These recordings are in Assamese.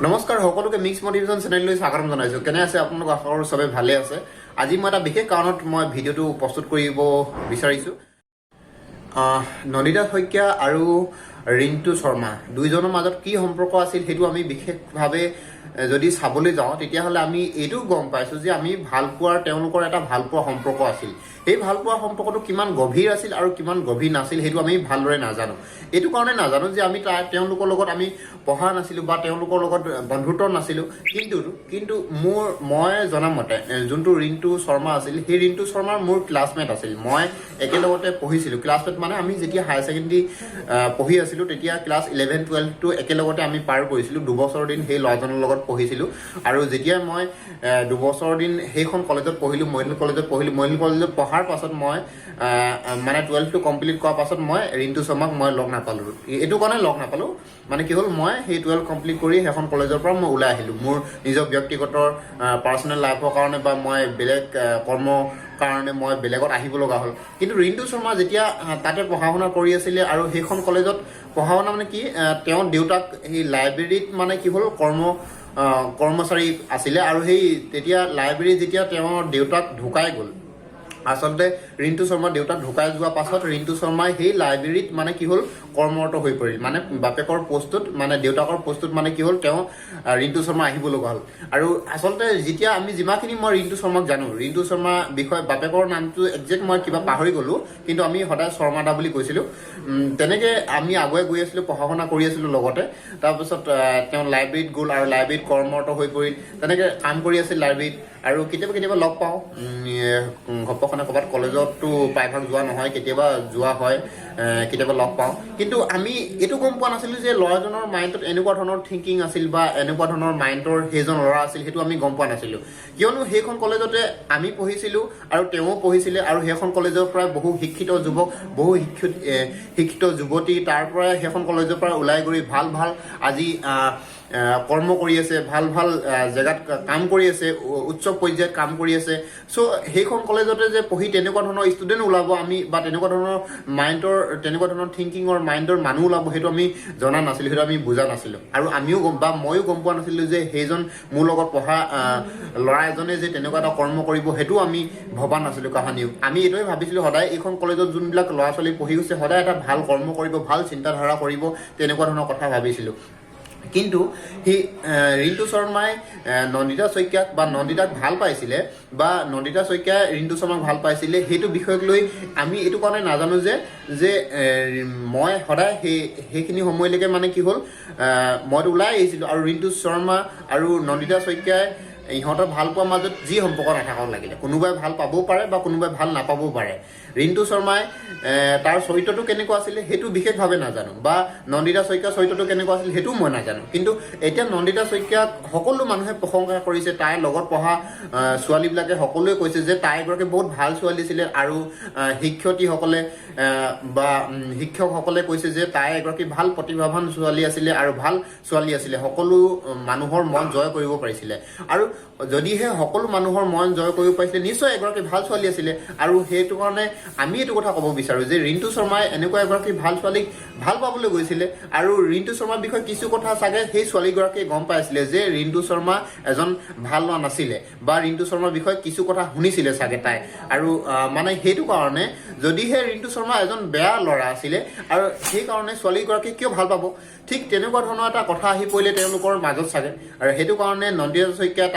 নমস্কাৰ সকলোকে মিক্স মটিভেশ্যন চেনেললৈ স্বাগতম জনাইছোঁ। কেনে আছে আপোনালোক? আশা কৰোঁ সবে ভালে আছে। আজি মই এটা বিশেষ কাৰণত মই ভিডিঅ'টো প্ৰস্তুত কৰিব বিচাৰিছোঁ। নন্দিতা শইকীয়া আৰু ৰিণ্টু শৰ্মা দুইজনৰ মাজত কি সম্পৰ্ক আছিল সেইটো আমি বিশেষভাৱে যদি চাবলৈ যাওঁ তেতিয়াহ'লে আমি এইটো গম পাইছোঁ যে আমি ভালপোৱাৰ তেওঁলোকৰ এটা ভালপোৱা সম্পৰ্ক আছিল। এই ভালপোৱা সম্পৰ্কটো কিমান গভীৰ আছিল আৰু কিমান গভীৰ নাছিল সেইটো আমি ভালদৰে নাজানো। এইটো কাৰণে নাজানো যে আমি তেওঁলোকৰ লগত আমি পঢ়া নাছিলোঁ বা তেওঁলোকৰ লগত বন্ধুত্ব নাছিলোঁ। কিন্তু মই জনামতে যোনটো ৰিণ্টু শৰ্মা আছিল সেই ৰিণ্টু শৰ্মাৰ মোৰ ক্লাছমেট আছিল। মই একেলগতে পঢ়িছিলোঁ। ক্লাছমেট মানে আমি যেতিয়া হায়াৰ ছেকেণ্ডেৰী পঢ়ি আছিলোঁ তেতিয়া ক্লাছ 11-12টো একেলগতে আমি পাৰ কৰিছিলোঁ। দুবছৰ দিন সেই ল'ৰাজনৰ লগত পঢ়িছিলোঁ আৰু যেতিয়া মই দুবছৰ দিন সেইখন কলেজত পঢ়িলোঁ, মৰিল কলেজত পঢ়াৰ পাছত মই মানে 12টো কমপ্লিট কৰাৰ পাছত মই ৰিণ্টু শৰ্মাক মই লগ নাপালোঁ। এইটো কাৰণে লগ নাপালোঁ মানে কি হ'ল, মই সেই 12 কমপ্লিট কৰি সেইখন কলেজৰ পৰা মই ওলাই আহিলোঁ। মোৰ নিজৰ ব্যক্তিগত পাৰ্চনেল লাইফৰ কাৰণে বা মই বেলেগ কৰ্মৰ কাৰণে মই বেলেগত আহিব লগা হ'ল। কিন্তু ৰিণ্টু শৰ্মা যেতিয়া তাতে পঢ়া শুনা কৰি আছিলে আৰু সেইখন কলেজত পঢ়া শুনা মানে কি, তেওঁৰ দেউতাক সেই লাইব্ৰেৰীত মানে কি হ'ল কৰ্মচাৰী আছিলে আৰু সেই তেতিয়া লাইব্ৰেৰীত যেতিয়া তেওঁৰ দেউতাক ঢুকাই গ'ল, আচলতে ৰিণ্টু শৰ্মাৰ দেউতাক ঢুকাই যোৱাৰ পাছত ৰিণ্টু শৰ্মাই সেই লাইব্ৰেৰীত মানে কি হ'ল কৰ্মৰত হৈ পৰিল। মানে বাপেকৰ পোষ্টটোত মানে দেউতাকৰ পোষ্টটোত মানে কি হ'ল তেওঁ ৰিণ্টু শৰ্মা আহিব লগা হ'ল। আৰু আচলতে যেতিয়া আমি যিমানখিনি মই ৰিণ্টু শৰ্মাক জানো, ৰিণ্টু শৰ্মা বিষয়ে বাপেকৰ নামটো একজেক্ট মই কিবা পাহৰি গ'লোঁ, কিন্তু আমি সদায় শৰ্মা দা বুলি কৈছিলোঁ। তেনেকৈ আমি আগুৱাই গৈ আছিলোঁ, পঢ়া শুনা কৰি আছিলোঁ লগতে। তাৰপিছত তেওঁ লাইব্ৰেৰীত গ'ল আৰু লাইব্ৰেৰীত কৰ্মৰত হৈ পৰিল। তেনেকৈ কাম কৰি আছিল লাইব্ৰেৰীত আৰু কেতিয়াবা লগ পাওঁ। ঘপকনে ক'ৰবাত কলেজততো প্ৰায়ভাগ যোৱা নহয়, কেতিয়াবা যোৱা হয়, কেতিয়াবা লগ পাওঁ। কিন্তু আমি এইটো গম পোৱা নাছিলোঁ যে ল'ৰাজনৰ মাইণ্ডত এনেকুৱা ধৰণৰ থিংকিং আছিল বা এনেকুৱা ধৰণৰ মাইণ্ডৰ সেইজন ল'ৰা আছিল, সেইটো আমি গম পোৱা নাছিলোঁ। কিয়নো সেইখন কলেজতে আমি পঢ়িছিলোঁ আৰু তেওঁ পঢ়িছিলে আৰু সেইখন কলেজৰ পৰা বহু শিক্ষিত যুৱক, বহু শিক্ষিত যুৱতী তাৰ পৰাই সেইখন কলেজৰ পৰা ওলাই গৈ ভাল আজি কৰ্ম কৰি আছে, ভাল জেগাত কাম কৰি আছে, উচ্চ পৰ্যায়ত কাম কৰি আছে। চ' সেইখন কলেজতে যে পঢ়ি তেনেকুৱা ধৰণৰ ষ্টুডেণ্ট ওলাব আমি বা তেনেকুৱা ধৰণৰ থিংকিঙৰ মাইণ্ডৰ মানুহ ওলাব সেইটো আমি জনা নাছিলোঁ, সেইটো আমি বুজা নাছিলোঁ। আৰু ময়ো গম পোৱা নাছিলোঁ যে সেইজন মোৰ লগত পঢ়া ল'ৰা এজনে যে তেনেকুৱা এটা কৰ্ম কৰিব সেইটো আমি ভবা নাছিলোঁ কাহানিও। আমি এইটোৱে ভাবিছিলোঁ সদায় এইখন কলেজত যোনবিলাক ল'ৰা ছোৱালী পঢ়ি গৈছে সদায় এটা ভাল কৰ্ম কৰিব, ভাল চিন্তাধাৰা কৰিব, তেনেকুৱা ধৰণৰ কথা ভাবিছিলোঁ। কিন্তু সেই ৰিণ্টু শৰ্মাই নন্দিতা শইকীয়াক বা নন্দিতাক ভাল পাইছিলে বা নন্দিতা শইকীয়াই ৰিণ্টু শৰ্মাক ভাল পাইছিলে, সেইটো বিষয়ক লৈ আমি এইটো কাৰণে নাজানো যে মই সদায় সেইখিনি সময়লৈকে মানে কি হ'ল, মইতো ওলাই আহিছিলোঁ আৰু ৰিণ্টু শৰ্মা আৰু নন্দিতা শইকীয়াই ইহঁতৰ ভাল পোৱাৰ মাজত যি সম্পৰ্ক নাথাকক লাগিলে, কোনোবাই ভাল পাবও পাৰে বা কোনোবাই ভাল নাপাবও পাৰে। ৰিণ্টু শৰ্মাই তাৰ চৰিত্ৰটো কেনেকুৱা আছিলে সেইটো বিশেষভাৱে নাজানো বা নন্দিতা শইকীয়াৰ চৰিত্ৰটো কেনেকুৱা আছিল সেইটোও মই নাজানো। কিন্তু এতিয়া নন্দিতা শইকীয়াক সকলো মানুহে প্ৰশংসা কৰিছে, তাইৰ লগত পঢ়া ছোৱালীবিলাকে সকলোৱে কৈছে যে তাই এগৰাকী বহুত ভাল ছোৱালী আছিলে আৰু শিক্ষয়িত্ৰীসকলে বা শিক্ষকসকলে কৈছে যে তাই এগৰাকী ভাল প্ৰতিভাৱান ছোৱালী আছিলে আৰু ভাল ছোৱালী আছিলে, সকলো মানুহৰ মন জয় কৰিব পাৰিছিলে। আৰু যদিহে সকলো মানুহৰ মন জয় কৰিব পাৰিছিলে নিশ্চয় এগৰাকী ভাল ছোৱালী আছিলে। আৰু সেইটো কাৰণে আমি এইটো কথা ক'ব বিচাৰোঁ যে ৰিণ্টু শৰ্মাই এনেকুৱা এগৰাকী ভাল ছোৱালীক ভাল পাবলৈ গৈছিলে আৰু ৰিণ্টু শৰ্মাৰ বিষয়ে কিছু কথা চাগে সেই ছোৱালীগৰাকীয়ে গম পাইছিলে যে ৰিণ্টু শৰ্মা এজন ভাল ল'ৰা নাছিলে বা ৰিণ্টু শৰ্মাৰ বিষয়ে কিছু কথা শুনিছিলে চাগে তাই। আৰু মানে সেইটো কাৰণে যদিহে ৰিণ্টু শৰ্মা এজন বেয়া ল'ৰা আছিলে আৰু সেইকাৰণে ছোৱালীগৰাকীক কিয় ভাল পাব, ঠিক তেনেকুৱা ধৰণৰ এটা কথা আহি পৰিলে তেওঁলোকৰ মাজত চাগে। আৰু সেইটো কাৰণে নন্দিতা শইকীয়া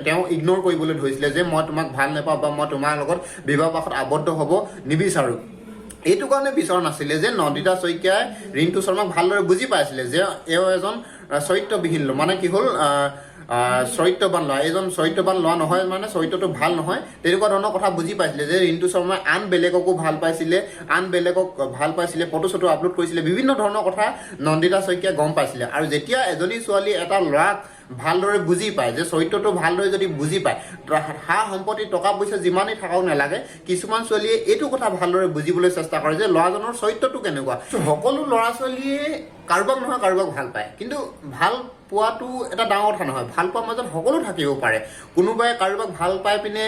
তেওঁ ইগন'ৰ কৰিবলৈ ধৰিছিলে যে মই তোমাক ভাল নাপাওঁ বা মই তোমাৰ লগত বিবাহ পাশত আবদ্ধ হ'ব নিবিচাৰোঁ। এইটো কাৰণে বিচৰা নাছিলে যে নন্দিতা শইকীয়াই ৰিণ্টু শৰ্মাক ভালদৰে বুজি পাইছিলে যে এওঁ এজন চৰিত্ৰবিহীন মানে কি হ'ল চৰিত্ৰবান ল'ৰা, এজন চৰিত্ৰবান ল'ৰা নহয় মানে চৰিত্ৰটো ভাল নহয়, তেনেকুৱা ধৰণৰ কথা বুজি পাইছিলে যে ৰিণ্টু শৰ্মাই আন বেলেগকো ভাল পাইছিলে, ফটো চটো আপলোড কৰিছিলে, বিভিন্ন ধৰণৰ কথা নন্দিতা শইকীয়াই গম পাইছিলে। আৰু যেতিয়া এজনী ছোৱালী এটা ল'ৰাক ভালদৰে বুজি পায়, যে চৰিত্ৰটো ভালদৰে যদি বুজি পায়, সা সম্পত্তি টকা পইচা যিমানেই থাকক নালাগে, কিছুমান ছোৱালীয়ে এইটো কথা ভালদৰে বুজিবলৈ চেষ্টা কৰে যে ল'ৰাজনৰ চৰিত্ৰটো কেনেকুৱা। সকলো ল'ৰা ছোৱালীয়ে কাৰোবাক নহয় কাৰোবাক ভাল পায়, কিন্তু ভাল পোৱাটো এটা ডাঙৰ কথা নহয়, ভাল পোৱাৰ মাজত সকলো থাকিব পাৰে। কোনোবাই কাৰোবাক ভাল পাই পিনে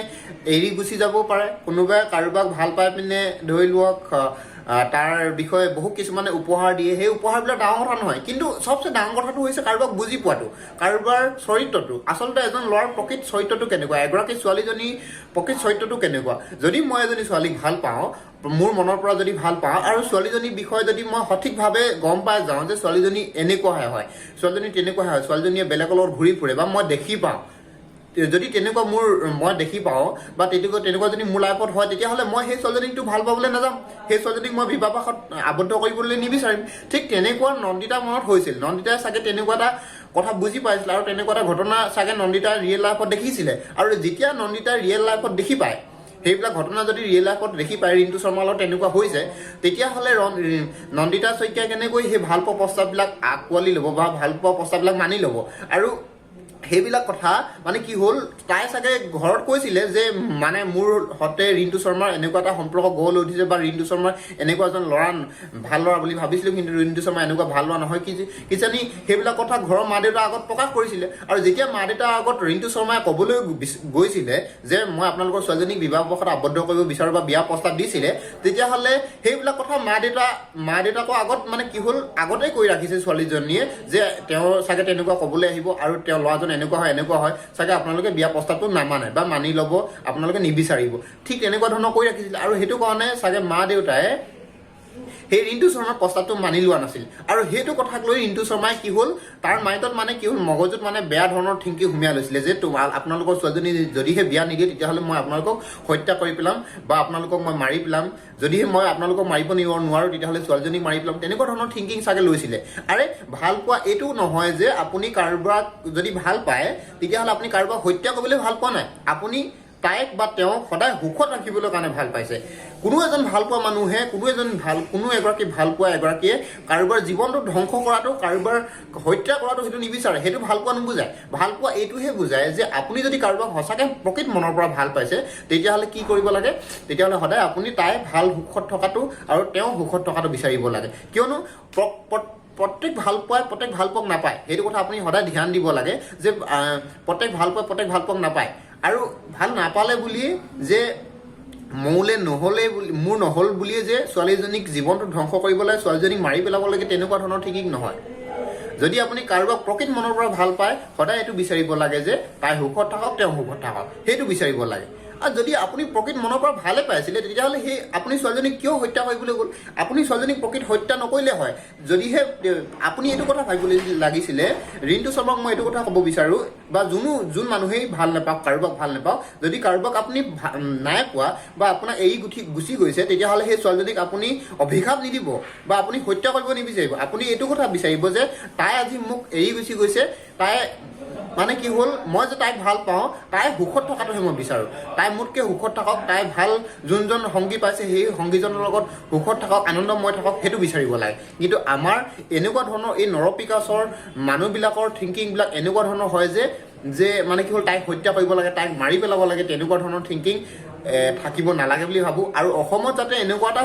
এৰি গুচি যাব পাৰে, কোনোবাই কাৰোবাক ভাল পাই পিনে ধৰি লওক তাৰ বিষয়ে বহু কিছুমানে উপহাৰ দিয়ে, সেই উপহাৰবিলাক ডাঙৰ কথা নহয়, কিন্তু চবচে ডাঙৰ কথাটো হৈছে কাৰোবাক বুজি পোৱাটো, কাৰোবাৰ চৰিত্ৰটো, আচলতে এজন ল'ৰাৰ প্ৰকৃত চৰিত্ৰটো কেনেকুৱা, এগৰাকী ছোৱালীজনীৰ প্ৰকৃত চৰিত্ৰটো কেনেকুৱা। যদি মই এজনী ছোৱালীক ভাল পাওঁ, মোৰ মনৰ পৰা যদি ভাল পাওঁ, আৰু ছোৱালীজনীৰ বিষয়ে যদি মই সঠিকভাৱে গম পাই যাওঁ যে ছোৱালীজনী এনেকুৱাহে হয়, ছোৱালীজনী তেনেকুৱাহে হয়, ছোৱালীজনীয়ে বেলেগৰ লগত ঘূৰি ফুৰে, বা মই দেখি পাওঁ, যদি তেনেকুৱা মই দেখি পাওঁ বা তেনেকুৱা যদি মোৰ লাইফত হয়, তেতিয়াহ'লে মই সেই ছোৱালীজনীকটো ভাল পাবলৈ নাযাম, সেই ছোৱালীজনীক মই বিবাহপাশত আবদ্ধ কৰিবলৈ নিবিচাৰিম। ঠিক তেনেকুৱা নন্দিতাৰ মনত হৈছিল। নন্দিতাই চাগে তেনেকুৱা এটা কথা বুজি পাইছিল, আৰু তেনেকুৱা এটা ঘটনা চাগে নন্দিতাই ৰিয়েল লাইফত দেখিছিলে। আৰু যেতিয়া নন্দিতাই ৰিয়েল লাইফত দেখি পায়, সেইবিলাক ঘটনা যদি ৰিয়েল লাইফত দেখি পায় ৰিণ্টু শৰ্মাৰ লগত তেনেকুৱা হৈছে, তেতিয়াহ'লে নন্দিতা শইকীয়াই কেনেকৈ সেই ভাল পোৱা প্ৰস্তাৱবিলাক আঁকোৱালি ল'ব বা ভাল পোৱা প্ৰস্তাৱবিলাক মানি ল'ব। আৰু সেইবিলাক কথা মানে কি হ'ল, তাই চাগে ঘৰত কৈছিলে যে মানে মোৰ সতে ৰিণ্টু শৰ্মাৰ এনেকুৱা এটা সম্পৰ্ক গঢ় লৈ উঠিছে, বা ৰিণ্টু শৰ্মাৰ এনেকুৱা এজন ল'ৰা ভাল ল'ৰা বুলি ভাবিছিলোঁ, কিন্তু ৰিণ্টু শৰ্মা এনেকুৱা ভাল ল'ৰা নহয়, কিজানি সেইবিলাক কথা ঘৰৰ মা দেউতাৰ আগত প্ৰকাশ কৰিছিলে। আৰু যেতিয়া মা দেউতাৰ আগত ৰিণ্টু শৰ্মাই ক'বলৈ গৈছিলে যে মই আপোনালোকৰ ছোৱালীজনীক বিবাহপাশত আবদ্ধ কৰিব বিচাৰোঁ বা বিয়া প্ৰস্তাৱ দিছিলে, তেতিয়াহ'লে সেইবিলাক কথা মা দেউতাকৰ আগত মানে কি হ'ল, আগতেই কৈ ৰাখিছে ছোৱালীজনীয়ে যে তেওঁ চাগে তেনেকুৱা ক'বলৈ আহিব, আৰু তেওঁ ল'ৰাজন এনেকুৱা হয় চাগে আপোনালোকে বিয়া প্ৰস্তাৱটো নামানে বা মানি ল'ব, আপোনালোকে নিবিচাৰিব, ঠিক তেনেকুৱা ধৰণৰ কৈ ৰাখিছিলে। আৰু সেইটো কাৰণে চাগে মা দেউতাই সেই ৰিণ্টু শৰ্মাৰ প্ৰস্তাৱটো মানি লোৱা নাছিল। আৰু সেইটো কথাক লৈ ৰিণ্টু শৰ্মাই কি হ'ল, তাৰ মাইণ্ডত মানে কি হ'ল, মগজুত মানে বেয়া ধৰণৰ থিংকিং সুমিয়াই লৈছিলে যে আপোনালোকৰ ছোৱালীজনী যদিহে বিয়া নিদিয়ে, তেতিয়াহ'লে মই আপোনালোকক হত্যা কৰি পেলাম, বা আপোনালোকক মই মাৰি পেলাম, যদিহে মই আপোনালোকক মাৰিব নোৱাৰোঁ, তেতিয়াহ'লে ছোৱালীজনীক মাৰি পেলাম, তেনেকুৱা ধৰণৰ থিংকিং চাগে লৈছিলে। আৰে ভাল পোৱা এইটো নহয় যে আপুনি কাৰোবাক যদি ভাল পায়, তেতিয়াহ'লে আপুনি কাৰোবাক হত্যা কৰিবলৈ ভাল পোৱা নাই, আপুনি তাইক বা তেওঁক সদায় সুখত ৰাখিবলৈ কাৰণে ভাল পাইছে। কোনো এজন ভাল পোৱা মানুহে, কোনো এগৰাকী ভাল পোৱা এগৰাকীয়ে কাৰোবাৰ জীৱনটো ধ্বংস কৰাটো, কাৰোবাৰ হত্যা কৰাটো সেইটো নিবিচাৰে, সেইটো ভাল পোৱা নুবুজায়। ভাল পোৱা এইটোহে বুজায় যে আপুনি যদি কাৰোবাক সঁচাকৈ প্ৰকৃত মনৰ পৰা ভাল পাইছে, তেতিয়াহ'লে কি কৰিব লাগে, তেতিয়াহ'লে সদায় আপুনি তাই ভাল সুখত থকাটো আৰু তেওঁ সুখত থকাটো বিচাৰিব লাগে। কিয়নো প্ৰত্যেক ভাল পোৱাক নাপায়, সেইটো কথা আপুনি সদায় ধ্যান দিব লাগে যে প্ৰত্যেক ভাল পোৱাক নাপায়। আৰু ভাল নাপালে বুলিয়ে যে মোৰ নহ'ল বুলিয়ে যে ছোৱালীজনীক জীৱনটো ধ্বংস কৰিব লাগে, ছোৱালীজনীক মাৰি পেলাব লাগে, তেনেকুৱা ধৰণৰ থিংকিং নহয়। যদি আপুনি কাৰোবাক প্ৰকৃত মনৰ পৰা ভাল পায়, সদায় এইটো বিচাৰিব লাগে যে তাই সুখত থাকক, তেওঁ সুখত থাকক, সেইটো বিচাৰিব লাগে। আৰু যদি আপুনি প্ৰকৃত মনৰ পৰা ভালে পাইছিলে, তেতিয়াহ'লে সেই আপুনি ছোৱালীজনীক কিয় হত্যা কৰিবলৈ গ'ল? আপুনি ছোৱালীজনীক প্ৰকৃত হত্যা নকৰিলে হয়। যদিহে আপুনি এইটো কথা ভাবিবলৈ লাগিছিলে, ৰিণ্টু শৰ্মাক মই এইটো কথা ক'ব বিচাৰোঁ, বা যোন মানুহেই ভাল নাপাওক, কাৰোবাক ভাল নাপাওক, যদি কাৰোবাক আপুনি নাই পোৱা বা আপোনাক এৰি গুচি গৈছে, তেতিয়াহ'লে সেই ছোৱালীজনীক আপুনি অভিশাপ নিদিব বা আপুনি হত্যা কৰিব নিবিচাৰিব। আপুনি এইটো কথা বিচাৰিব যে তাই আজি মোক এৰি গুচি গৈছে, তাই মানে কি হ'ল, মই যে তাইক ভাল পাওঁ, তাই সুখত থকাটোহে মই বিচাৰোঁ, তাই মোতকৈ সুখত থাকক, তাই ভাল যোনজন সংগী পাইছে সেই সংগীজনৰ লগত সুখত থাকক, আনন্দময় থাকক, সেইটো বিচাৰিব লাগে। কিন্তু আমাৰ এনেকুৱা ধৰণৰ এই নৰপিকাচৰ মানুহবিলাকৰ থিংকিংবিলাক এনেকুৱা ধৰণৰ হয় যে মানে কি হ'ল, তাইক হত্যা কৰিব লাগে, তাইক মাৰি পেলাব লাগে, তেনেকুৱা ধৰণৰ থিংকিং থাকিব নালাগে বুলি ভাবোঁ। আৰু অসমত যাতে এনেকুৱা এটা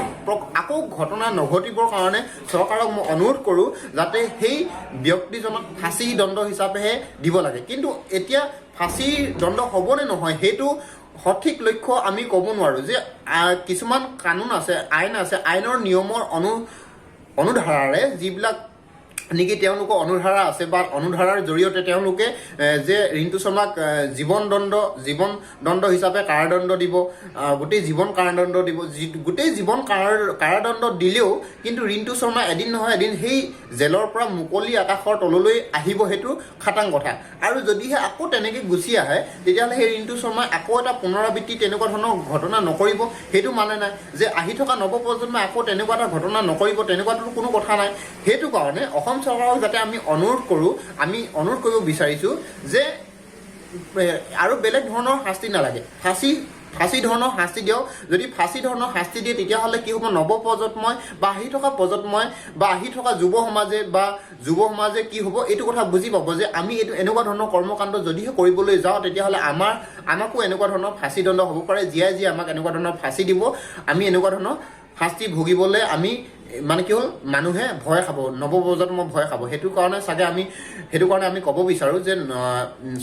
আকৌ ঘটনা নঘটিবৰ কাৰণে চৰকাৰক মই অনুৰোধ কৰোঁ যাতে সেই ব্যক্তিজনক ফাঁচী দণ্ড হিচাপেহে দিব লাগে। কিন্তু এতিয়া ফাঁচী দণ্ড হ'বনে নহয়, সেইটো সঠিক লক্ষ্য আমি ক'ব নোৱাৰোঁ। যে কিছুমান কানুন আছে, আইন আছে, আইনৰ নিয়মৰ অনুধাৰাৰে যিবিলাক নেকি তেওঁলোকৰ অনুধাৰা আছে, বা অনুধাৰাৰ জৰিয়তে তেওঁলোকে যে ৰিণ্টু শৰ্মাক জীৱন দণ্ড হিচাপে কাৰাদণ্ড দিব, গোটেই জীৱন কাৰাদণ্ড দিব, গোটেই জীৱন কাৰাদণ্ড দিলেও কিন্তু ৰিণ্টু শৰ্মা এদিন নহয় এদিন সেই জেলৰ পৰা মুকলি আকাশৰ তললৈ আহিব, সেইটো খাটাং কথা। আৰু যদিহে আকৌ তেনেকৈ গুচি আহে, তেতিয়াহ'লে সেই ৰিণ্টু শৰ্মাই আকৌ এটা পুনৰাবৃত্তি তেনেকুৱা ধৰণৰ ঘটনা নকৰিব, সেইটো মানে নাই। যে আহি থকা নৱপ্ৰজন্মই আকৌ তেনেকুৱা এটা ঘটনা নকৰিব, তেনেকুৱাটো কোনো কথা নাই। সেইটো কাৰণে অসম চৰকাৰক যাতে আমি অনুৰোধ কৰিব বিচাৰিছোঁ যে আৰু বেলেগ ধৰণৰ শাস্তি নালাগে, ফাঁচী ধৰণৰ শাস্তি দিয়ক। যদি ফাঁচী ধৰণৰ শাস্তি দিয়ে, তেতিয়াহ'লে কি হ'ব, নৱপ্ৰজন্মই বা আহি থকা প্ৰজন্মই বা আহি থকা যুৱ সমাজে কি হ'ব, এইটো কথা বুজি পাব যে আমি এইটো এনেকুৱা ধৰণৰ কৰ্মকাণ্ড যদিহে কৰিবলৈ যাওঁ, তেতিয়াহ'লে আমাকো এনেকুৱা ধৰণৰ ফাঁচী দণ্ড হ'ব পাৰে, জীয়াই আমাক এনেকুৱা ধৰণৰ ফাঁচী দিব, আমি এনেকুৱা ধৰণৰ শাস্তি ভুগিবলৈ আমি মানে কি হ'ল মানুহে ভয় খাব, নৱপ্ৰজন্ম ভয় খাব। সেইটো কাৰণে আমি ক'ব বিচাৰোঁ যে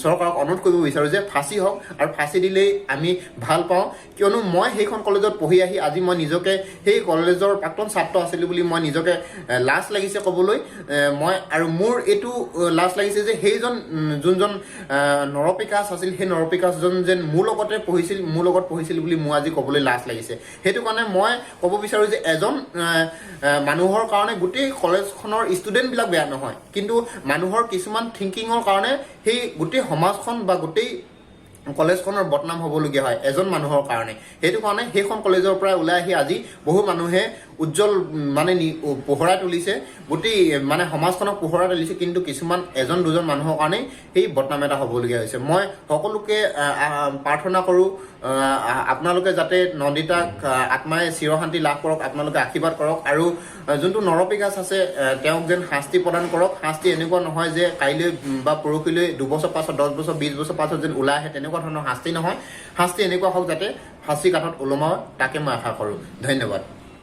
চৰকাৰক অনুৰোধ কৰিব বিচাৰোঁ যে ফাঁচি হওক, আৰু ফাঁচি দিলেই আমি ভাল পাওঁ। কিয়নো মই সেইখন কলেজত পঢ়ি আহি আজি মই নিজকে সেই কলেজৰ প্ৰাক্তন ছাত্ৰ আছিলোঁ বুলি মই নিজকে লাজ লাগিছে ক'বলৈ। আৰু মোৰ এইটো লাজ লাগিছে যে সেইজন যোনজন নৰপিকাচ আছিল, সেই নৰপিকাচজন যেন মোৰ লগত পঢ়িছিল বুলি মোৰ আজি ক'বলৈ লাজ লাগিছে। সেইটো কাৰণে মই ক'ব বিচাৰোঁ যে এজন মানুহৰ কাৰণে গোটেই কলেজখনৰ ষ্টুডেণ্টবিলাক বেয়া নহয়, কিন্তু মানুহৰ কিছুমান থিংকিঙৰ কাৰণে সেই গোটেই সমাজখন বা গোটেই কলেজখনৰ বদনাম হ'বলগীয়া হয় এজন মানুহৰ কাৰণে। সেইটো কাৰণে সেইখন কলেজৰ পৰা ওলাই আহি আজি বহু মানুহে উজ্জ্বল মানে পোহৰাই তুলিছে, গোটেই মানে সমাজখনক পোহৰাই তুলিছে, কিন্তু কিছুমান এজন দুজন মানুহৰ কাৰণে সেই বদনাম এটা হ'বলগীয়া হৈছে। মই সকলোকে প্ৰাৰ্থনা কৰোঁ আপোনালোকে যাতে নন্দিতাক আত্মাই চিৰশান্তি লাভ কৰক, আপোনালোকে আশীৰ্বাদ কৰক, আৰু যোনটো নৰপিকাচ আছে তেওঁক যেন শাস্তি প্ৰদান কৰক। শাস্তি এনেকুৱা নহয় যে কাইলৈ বা পৰহিলৈ 2 বছৰ পাছত, 10 বছৰ 20 বছৰ পাছত যেন ওলাই আহে, তেনেকুৱা ধৰণৰ শাস্তি নহয়। শাস্তি এনেকুৱা হওক যাতে ফাঁচি কাঠত ওলমাও, তাকে মই আশা কৰোঁ। ধন্যবাদ।